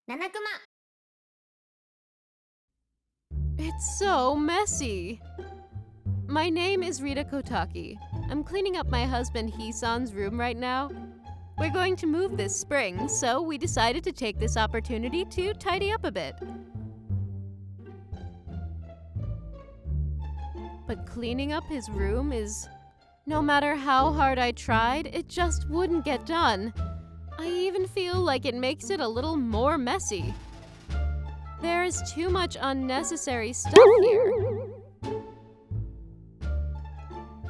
nanakuma. It's so messy. My name is Rita Kotaki. I'm cleaning up my husband Hisan's room right now. We're going to move this spring, so we decided to take this opportunity to tidy up a bit. But cleaning up his room is... No matter how hard I tried, it just wouldn't get done. I even feel like it makes it a little more messy. There is too much unnecessary stuff here.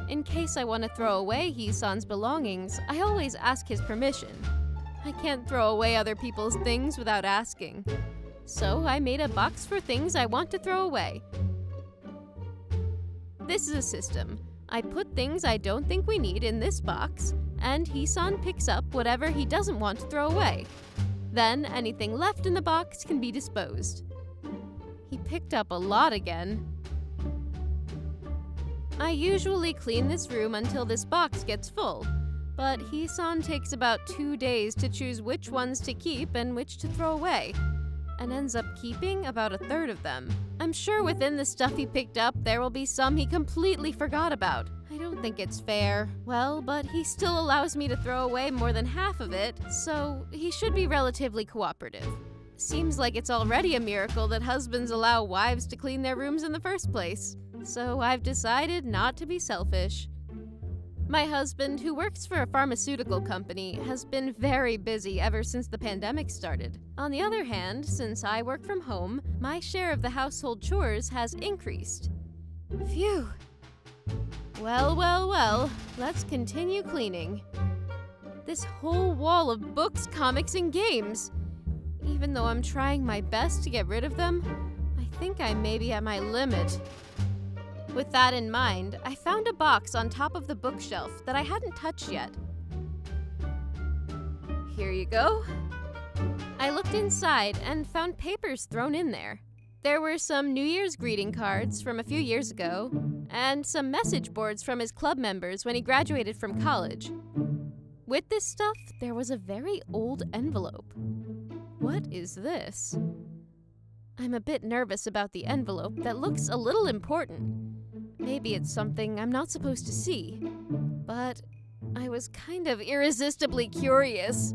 In case I want to throw away Hisan's belongings, I always ask his permission. I can't throw away other people's things without asking. So I made a box for things I want to throw away. This is a system. I put things I don't think we need in this box, and Hisan picks up whatever he doesn't want to throw away. Then anything left in the box can be disposed. He picked up a lot again. I usually clean this room until this box gets full, but Hisan takes about 2 days to choose which ones to keep and which to throw away, and ends up keeping about a third of them. I'm sure within the stuff he picked up, there will be some he completely forgot about. I don't think it's fair. Well, but he still allows me to throw away more than half of it, so he should be relatively cooperative. Seems like it's already a miracle that husbands allow wives to clean their rooms in the first place. So I've decided not to be selfish. My husband, who works for a pharmaceutical company, has been very busy ever since the pandemic started. On the other hand, since I work from home, my share of the household chores has increased. Phew. Well, let's continue cleaning. This whole wall of books, comics, and games. Even though I'm trying my best to get rid of them, I think I may be at my limit. With that in mind, I found a box on top of the bookshelf that I hadn't touched yet. Here you go. I looked inside and found papers thrown in there. There were some New Year's greeting cards from a few years ago, and some message boards from his club members when he graduated from college. With this stuff, there was a very old envelope. What is this? I'm a bit nervous about the envelope that looks a little important. Maybe it's something I'm not supposed to see, but I was kind of irresistibly curious.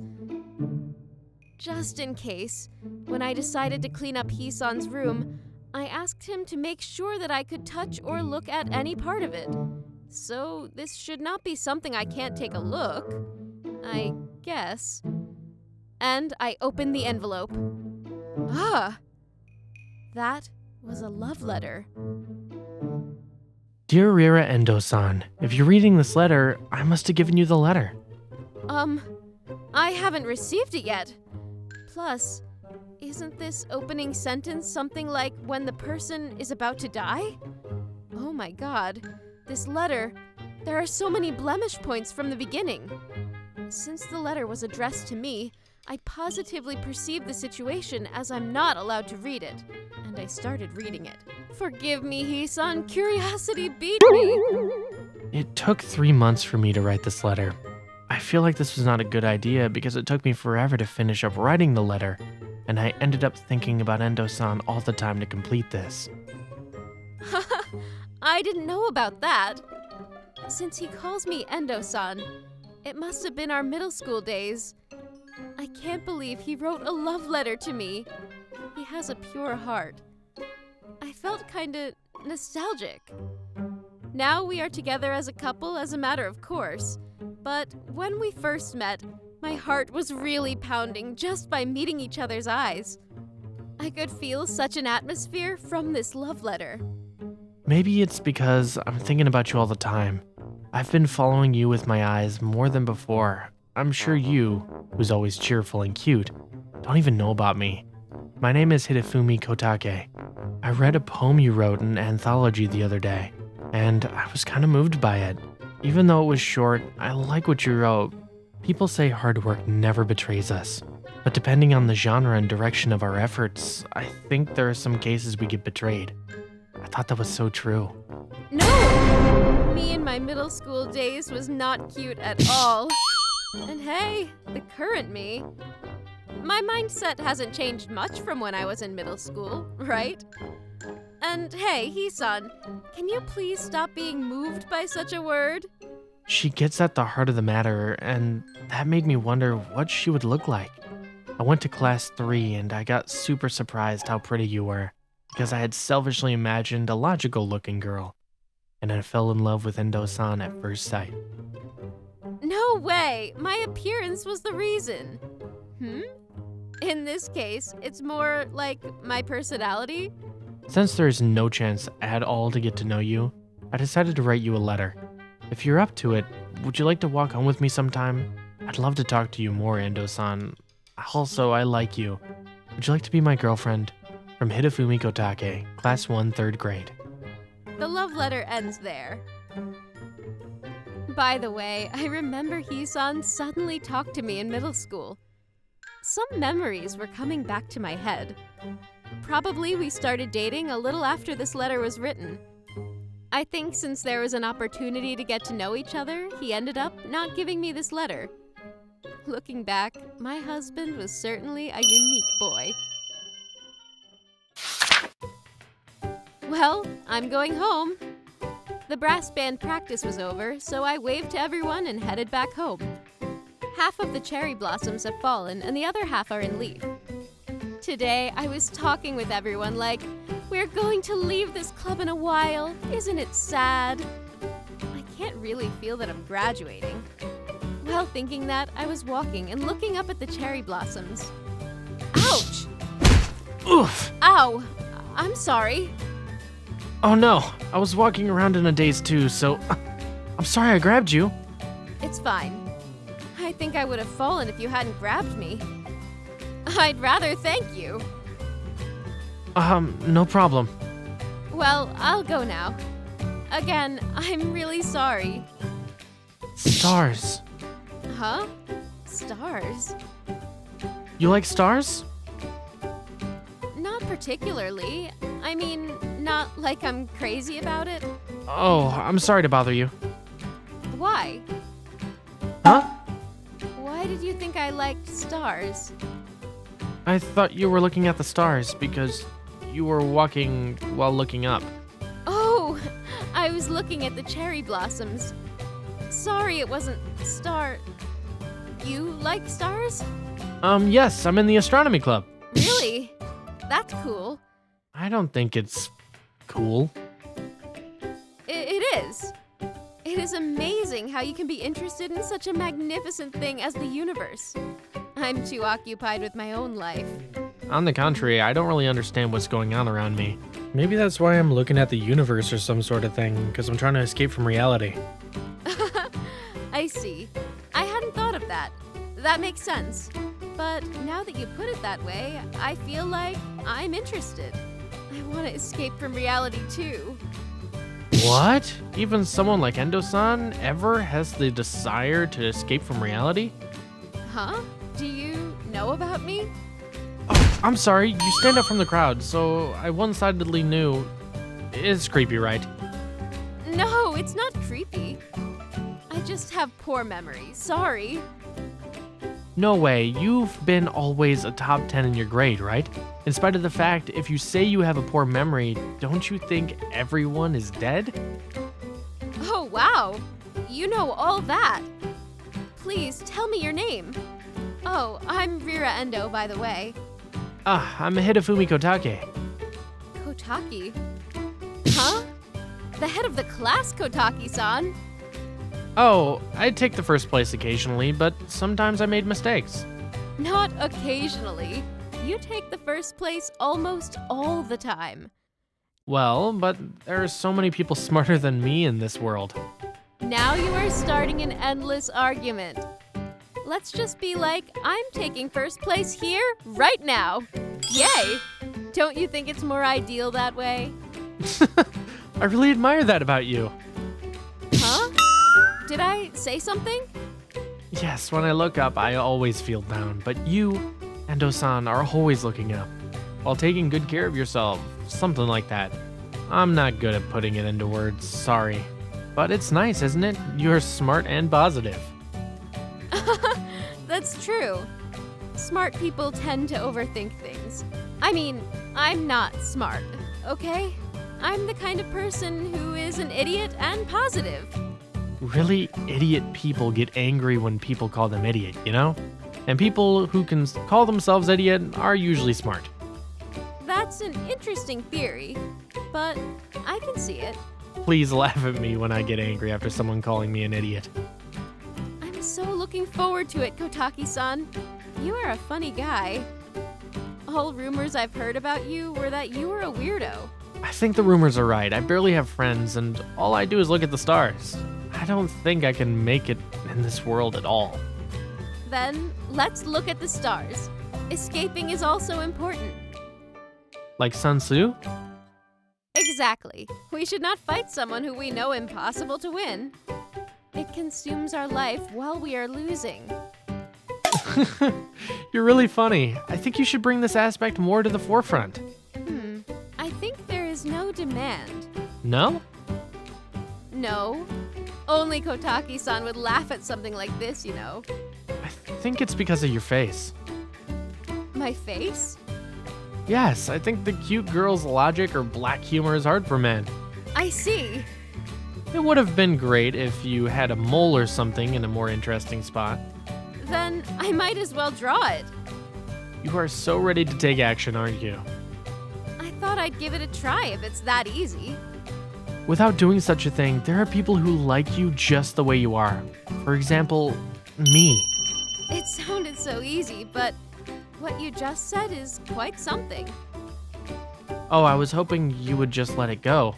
Just in case, when I decided to clean up Hisan's room, I asked him to make sure that I could touch or look at any part of it. So this should not be something I can't take a look, I guess. And I opened the envelope. Ah! That was a love letter. Dear Rira Endo-san, if you're reading this letter, I must have given you the letter. I haven't received it yet. Plus, isn't this opening sentence something like when the person is about to die? Oh my god, this letter, there are so many blemish points from the beginning. Since the letter was addressed to me, I positively perceived the situation as I'm not allowed to read it, and I started reading it. Forgive me, Hisan, curiosity beat me. It took 3 months for me to write this letter. I feel like this was not a good idea because it took me forever to finish up writing the letter, and I ended up thinking about Endo-san all the time to complete this. I didn't know about that. Since he calls me Endo-san, it must have been our middle school days. I can't believe he wrote a love letter to me. He has a pure heart. I felt kinda nostalgic. Now we are together as a couple as a matter of course, but when we first met, my heart was really pounding just by meeting each other's eyes. I could feel such an atmosphere from this love letter. Maybe it's because I'm thinking about you all the time. I've been following you with my eyes more than before. I'm sure you, who's always cheerful and cute, don't even know about me. My name is Hidefumi Kotake. I read a poem you wrote in an anthology the other day, and I was kind of moved by it. Even though it was short, I like what you wrote. People say hard work never betrays us, but depending on the genre and direction of our efforts, I think there are some cases we get betrayed. I thought that was so true. No! Me in my middle school days was not cute at all. And hey, the current me, My mindset hasn't changed much from when I was in middle school, right? And hey, Hisan, can you please stop being moved by such a word? She gets at the heart of the matter, and that made me wonder what she would look like. I went to class 3 and I got super surprised how pretty you were, because I had selfishly imagined a logical-looking girl, and I fell in love with Endo-san at first sight. No way! My appearance was the reason. In this case, it's more like my personality. Since there is no chance at all to get to know you, I decided to write you a letter. If you're up to it, would you like to walk home with me sometime? I'd love to talk to you more, Endo-san. Also, I like you. Would you like to be my girlfriend? From Hitofumi Kotake, Class 1, 3rd grade. The love letter ends there. By the way, I remember Hisan suddenly talked to me in middle school. Some memories were coming back to my head. Probably we started dating a little after this letter was written. I think since there was an opportunity to get to know each other, he ended up not giving me this letter. Looking back, my husband was certainly a unique boy. Well, I'm going home. The brass band practice was over, so I waved to everyone and headed back home. Half of the cherry blossoms have fallen and the other half are in leaf. Today, I was talking with everyone like, we're going to leave this club in a while. Isn't it sad? I can't really feel that I'm graduating. While thinking that, I was walking and looking up at the cherry blossoms. Ouch! Oof! Ow! I'm sorry. Oh no, I was walking around in a daze too, so I'm sorry I grabbed you. It's fine. I think I would have fallen if you hadn't grabbed me. I'd rather thank you. No problem. Well, I'll go now. Again, I'm really sorry. Stars. Huh? Stars? You like stars? Not particularly. I mean, not like I'm crazy about it. Oh, I'm sorry to bother you. Why? Huh? Why did you think I liked stars? I thought you were looking at the stars because you were walking while looking up. Oh, I was looking at the cherry blossoms. Sorry it wasn't star... You like stars? Yes, I'm in the astronomy club. Really? That's cool. I don't think it's cool. It is. It is amazing how you can be interested in such a magnificent thing as the universe. I'm too occupied with my own life. On the contrary, I don't really understand what's going on around me. Maybe that's why I'm looking at the universe or some sort of thing, because I'm trying to escape from reality. I see. I hadn't thought of that. That makes sense. But now that you put it that way, I feel like I'm interested. I want to escape from reality too. What? Even someone like Endo-san ever has the desire to escape from reality? Huh? Do you know about me? Oh, I'm sorry, you stand out from the crowd, so I one-sidedly knew. It's creepy, right? No, it's not creepy. I just have poor memory. Sorry. No way, you've been always a top 10 in your grade, right? In spite of the fact, if you say you have a poor memory, don't you think everyone is dead? Oh, wow. You know all that. Please, tell me your name. Oh, I'm Rira Endo, by the way. I'm Hitofumi Kotake. Kotaki? Huh? The head of the class, Kotaki-san. Oh, I take the first place occasionally, but sometimes I made mistakes. Not occasionally. You take the first place almost all the time. Well, but there are so many people smarter than me in this world. Now you are starting an endless argument. Let's just be like, I'm taking first place here, right now. Yay! Don't you think it's more ideal that way? I really admire that about you. Huh? Did I say something? Yes, when I look up, I always feel down, but you, Endo-san, are always looking up, while taking good care of yourself, something like that. I'm not good at putting it into words, sorry. But it's nice, isn't it? You're smart and positive. That's true. smart people tend to overthink things. I mean, I'm not smart, okay? I'm the kind of person who is an idiot and positive. Really idiot people get angry when people call them idiot, you know? And people who can call themselves idiot are usually smart. That's an interesting theory, but I can see it. Please laugh at me when I get angry after someone calling me an idiot. I'm so looking forward to it, Kotaki-san. You are a funny guy. All rumors I've heard about you were that you were a weirdo. I think the rumors are right. I barely have friends, and all I do is look at the stars. I don't think I can make it in this world at all. Then, let's look at the stars. Escaping is also important. Like Sun Tzu? Exactly. We should not fight someone who we know impossible to win. It consumes our life while we are losing. You're really funny. I think you should bring this aspect more to the forefront. I think there is no demand. No? No. Only Kotaki-san would laugh at something like this, you know. I think it's because of your face. My face? Yes, I think the cute girl's logic or black humor is hard for men. I see. It would have been great if you had a mole or something in a more interesting spot. Then I might as well draw it. You are so ready to take action, aren't you? I thought I'd give it a try if it's that easy. Without doing such a thing, there are people who like you just the way you are. For example, me. It sounded so easy, but what you just said is quite something. Oh, I was hoping you would just let it go.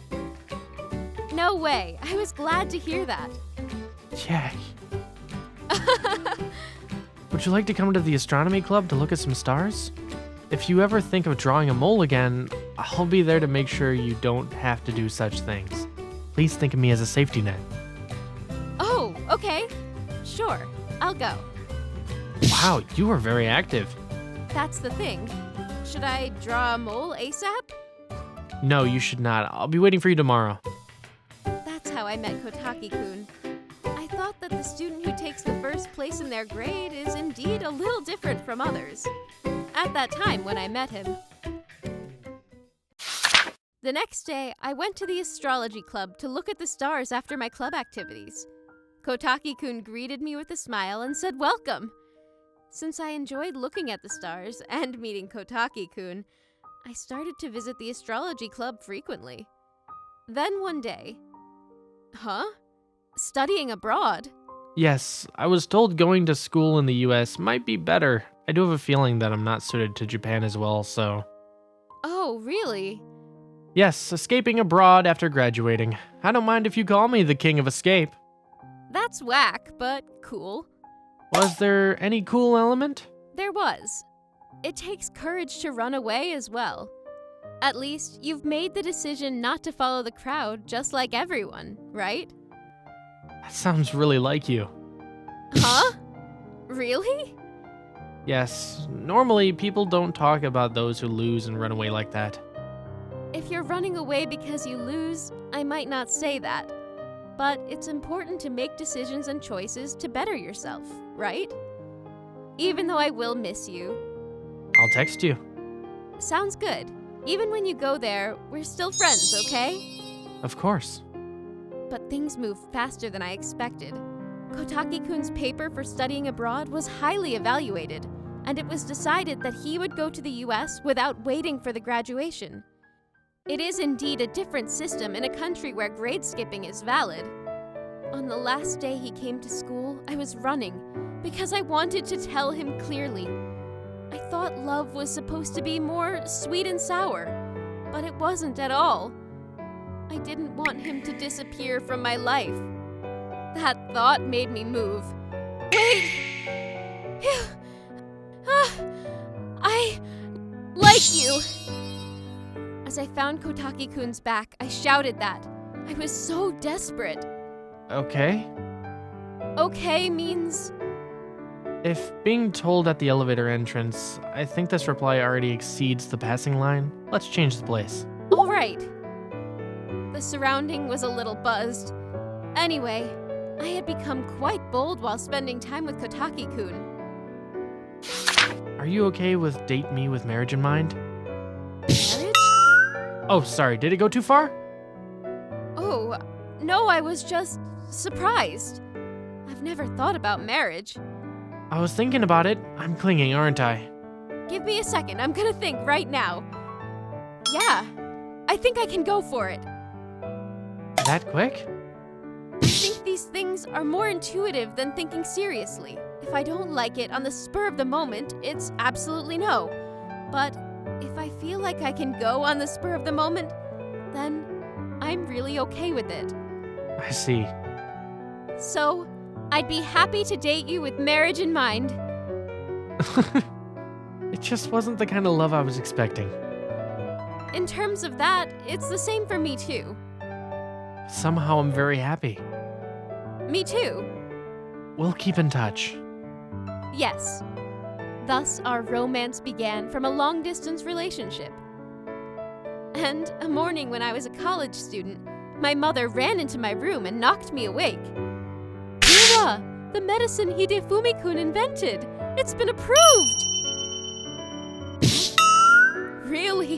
No way. I was glad to hear that. Yeah. Would you like to come to the astronomy club to look at some stars? If you ever think of drawing a mole again, I'll be there to make sure you don't have to do such things. Please think of me as a safety net. Oh, okay. Sure, I'll go. Wow, you are very active. That's the thing. Should I draw a mole ASAP? No, you should not. I'll be waiting for you tomorrow. That's how I met Kotaki-kun. I thought that the student who takes the first place in their grade is indeed a little different from others. At that time when I met him. The next day, I went to the astrology club to look at the stars after my club activities. Kotaki-kun greeted me with a smile and said welcome. Since I enjoyed looking at the stars and meeting Kotaki-kun, I started to visit the astrology club frequently. Then one day... Huh? Studying abroad? Yes, I was told going to school in the US might be better. I do have a feeling that I'm not suited to Japan as well, so... Oh, really? Yes, escaping abroad after graduating. I don't mind if you call me the King of Escape. That's whack, but cool. Was there any cool element? There was. It takes courage to run away as well. At least, you've made the decision not to follow the crowd just like everyone, right? That sounds really like you. Huh? Really? Yes, normally people don't talk about those who lose and run away like that. If you're running away because you lose, I might not say that. But it's important to make decisions and choices to better yourself, right? Even though I will miss you. I'll text you. Sounds good. Even when you go there, we're still friends, okay? Of course. But things moved faster than I expected. Kotaki-kun's paper for studying abroad was highly evaluated, and it was decided that he would go to the US without waiting for the graduation. It is indeed a different system in a country where grade skipping is valid. On the last day he came to school, I was running because I wanted to tell him clearly. I thought love was supposed to be more sweet and sour, but it wasn't at all. I didn't want him to disappear from my life. That thought made me move. Wait! I like you! As I found Kotaki-kun's back, I shouted that. I was so desperate. Okay. Okay means... If being told at the elevator entrance, I think this reply already exceeds the passing line, let's change the place. All right. The surrounding was a little buzzed. Anyway, I had become quite bold while spending time with Kotaki-kun. Are are you okay with date me with marriage in mind? Marriage? Oh, sorry, did it go too far? Oh, no, I was just surprised. I've never thought about marriage. I was thinking about it. I'm clinging, aren't I? Give me a second, I'm gonna think right now. Yeah, I think I can go for it. That quick? I think these things are more intuitive than thinking seriously. If I don't like it on the spur of the moment, it's absolutely no. But if I feel like I can go on the spur of the moment, then I'm really okay with it. I see. So, I'd be happy to date you with marriage in mind. It just wasn't the kind of love I was expecting. In terms of that, it's the same for me too. Somehow I'm very happy. Me too. We'll keep in touch. Yes. Thus, our romance began from a long-distance relationship. And a morning when I was a college student, my mother ran into my room and knocked me awake. Kuma, the medicine Hidefumi-kun invented! It's been approved! Really?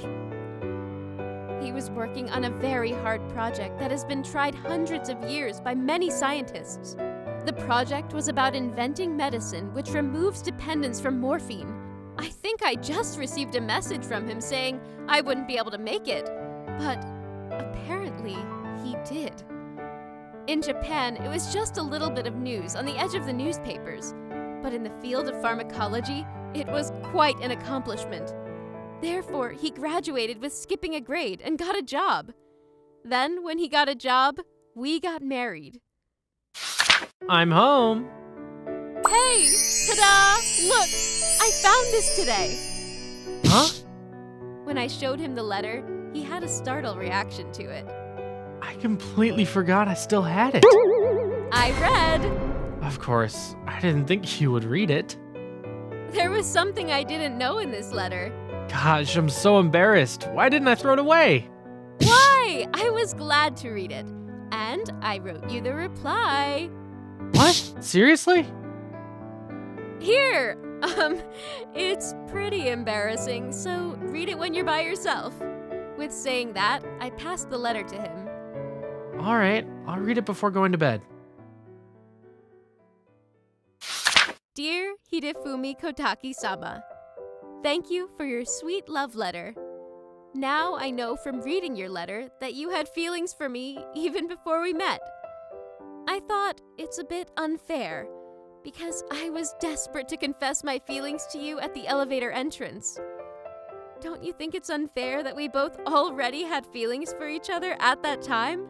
He was working on a very hard project that has been tried hundreds of years by many scientists. The project was about inventing medicine which removes dependence from morphine. I think I just received a message from him saying I wouldn't be able to make it, but apparently he did. In Japan, it was just a little bit of news on the edge of the newspapers, but in the field of pharmacology, it was quite an accomplishment. Therefore, he graduated with skipping a grade and got a job. Then, when he got a job, we got married. I'm home. Hey! Ta-da! Look! I found this today! Huh? When I showed him the letter, he had a startled reaction to it. I completely forgot I still had it. I read! Of course, I didn't think you would read it. There was something I didn't know in this letter. Gosh, I'm so embarrassed. Why didn't I throw it away? Why? I was glad to read it. And I wrote you the reply. What? Seriously? Here! It's pretty embarrassing, so read it when you're by yourself. With saying that, I passed the letter to him. All right, I'll read it before going to bed. Dear Hidefumi Kotaki-sama, thank you for your sweet love letter. Now I know from reading your letter that you had feelings for me even before we met. I thought it's a bit unfair because I was desperate to confess my feelings to you at the elevator entrance. Don't you think it's unfair that we both already had feelings for each other at that time?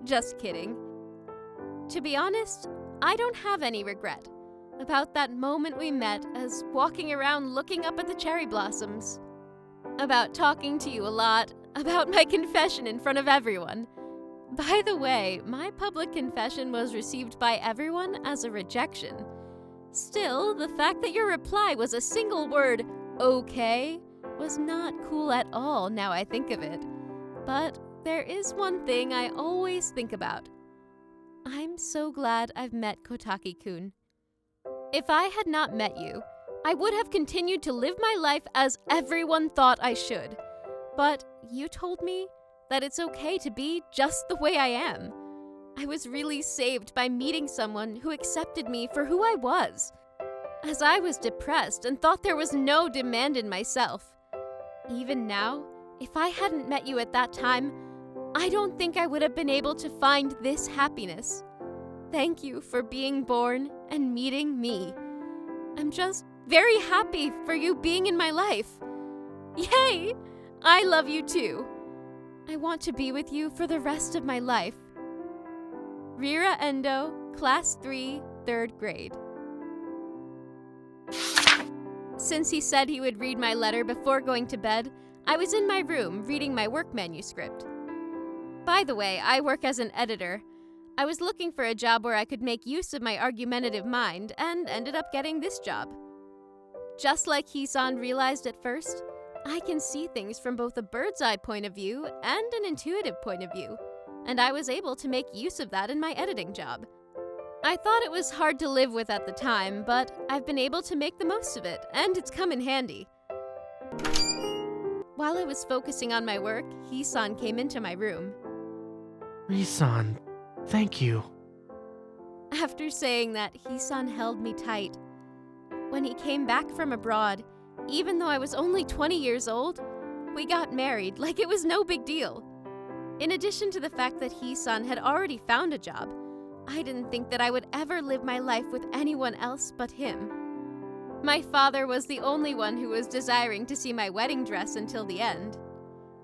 Just kidding. To be honest, I don't have any regret about that moment we met as walking around looking up at the cherry blossoms. About talking to you a lot, about my confession in front of everyone. By the way, my public confession was received by everyone as a rejection. Still, the fact that your reply was a single word, okay, was not cool at all now I think of it. But there is one thing I always think about. I'm so glad I've met Kotaki-kun. If I had not met you, I would have continued to live my life as everyone thought I should. But you told me that it's okay to be just the way I am. I was really saved by meeting someone who accepted me for who I was. As I was depressed and thought there was no demand in myself. Even now, if I hadn't met you at that time, I don't think I would have been able to find this happiness. Thank you for being born and meeting me. I'm just very happy for you being in my life. Yay! I love you too. I want to be with you for the rest of my life. Rira Endo, Class 3, 3rd grade. Since he said he would read my letter before going to bed, I was in my room reading my work manuscript. By the way, I work as an editor. I was looking for a job where I could make use of my argumentative mind and ended up getting this job. Just like Hisan realized at first, I can see things from both a bird's eye point of view and an intuitive point of view, and I was able to make use of that in my editing job. I thought it was hard to live with at the time, but I've been able to make the most of it, and it's come in handy. While I was focusing on my work, Hee-san came into my room. Ri-san, thank you. After saying that, Hee-san held me tight. When he came back from abroad, even though I was only 20 years old, we got married like it was no big deal. In addition to the fact that Hee-san had already found a job, I didn't think that I would ever live my life with anyone else but him. My father was the only one who was desiring to see my wedding dress until the end.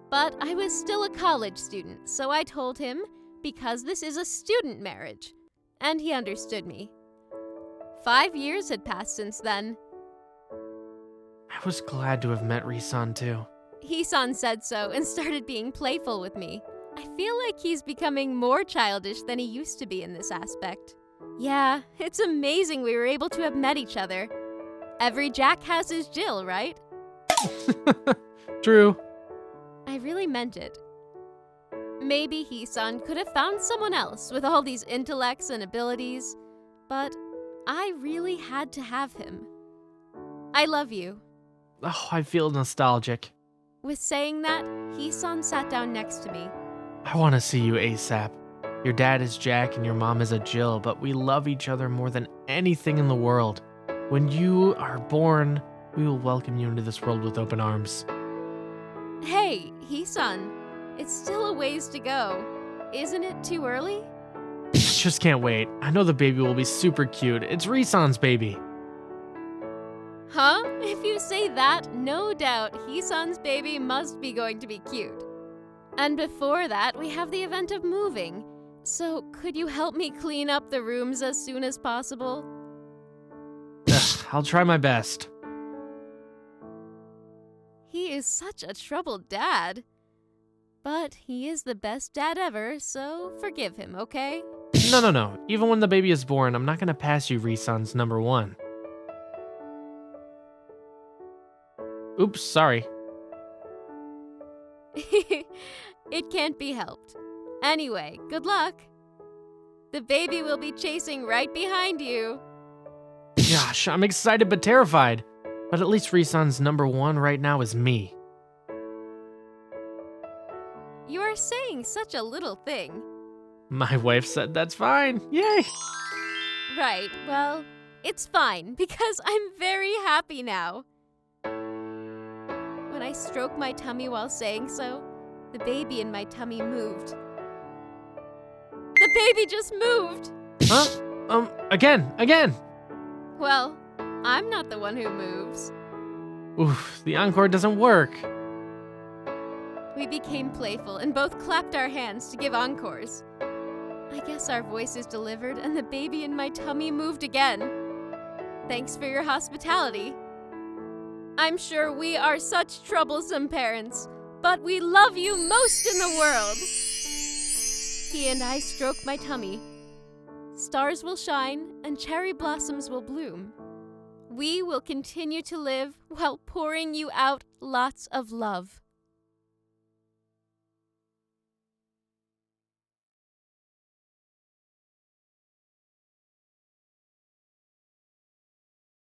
But I was still a college student, so I told him, because this is a student marriage, and he understood me. 5 years had passed since then. I was glad to have met Ri-san too. Hee-san said so and started being playful with me. I feel like he's becoming more childish than he used to be in this aspect. Yeah, it's amazing we were able to have met each other. Every Jack has his Jill, right? True. I really meant it. Maybe Hee-san could have found someone else with all these intellects and abilities, but I really had to have him. I love you. Oh, I feel nostalgic. With saying that, Hee-san sat down next to me. I want to see you ASAP. Your dad is Jack and your mom is a Jill, but we love each other more than anything in the world. When you are born, we will welcome you into this world with open arms. Hey, Hee-san, it's still a ways to go. Isn't it too early? Just can't wait. I know the baby will be super cute. It's Ri-san's baby. Huh? If you say that, no doubt Hee-san's baby must be going to be cute. And before that, we have the event of moving. So could you help me clean up the rooms as soon as possible? I'll try my best. He is such a troubled dad. But he is the best dad ever, so forgive him, okay? No. Even when the baby is born, I'm not gonna pass you Ri-san's number 1. Oops, sorry. It can't be helped. Anyway, good luck. The baby will be chasing right behind you. Gosh, I'm excited but terrified. But at least Ri-san's number 1 right now is me. You are saying such a little thing. My wife said that's fine. Yay! Right, well, it's fine because I'm very happy now. When I stroked my tummy while saying so, the baby in my tummy moved. The baby just moved! Huh? Again! Well, I'm not the one who moves. Oof, the encore doesn't work. We became playful and both clapped our hands to give encores. I guess our voices delivered and the baby in my tummy moved again. Thanks for your hospitality. I'm sure we are such troublesome parents, but we love you most in the world. He and I stroked my tummy. Stars will shine and cherry blossoms will bloom. We will continue to live while pouring you out lots of love.